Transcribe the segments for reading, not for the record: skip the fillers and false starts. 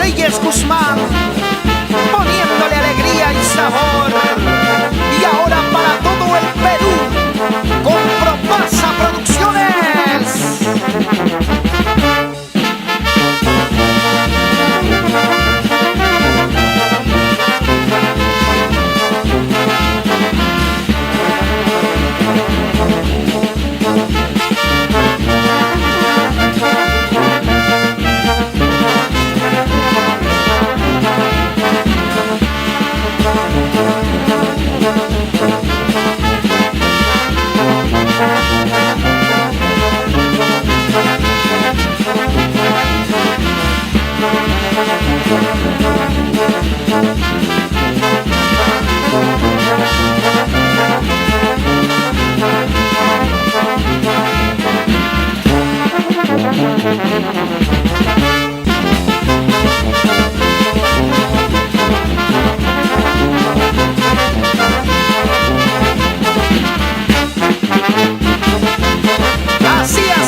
Reyes Guzmán, poniéndole alegría y sabor. Y ahora para todo el Perú, con Propasa Producciones.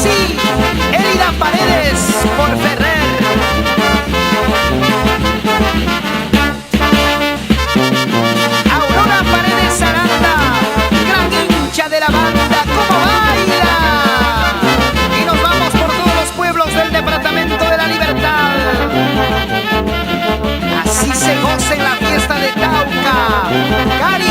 Así, Elida Paredes por Ferrer. Aurora Paredes Aranda, gran hincha de la banda, ¿cómo baila? Y nos vamos por todos los pueblos del Departamento de la Libertad. Así se goza en la fiesta de Tauca.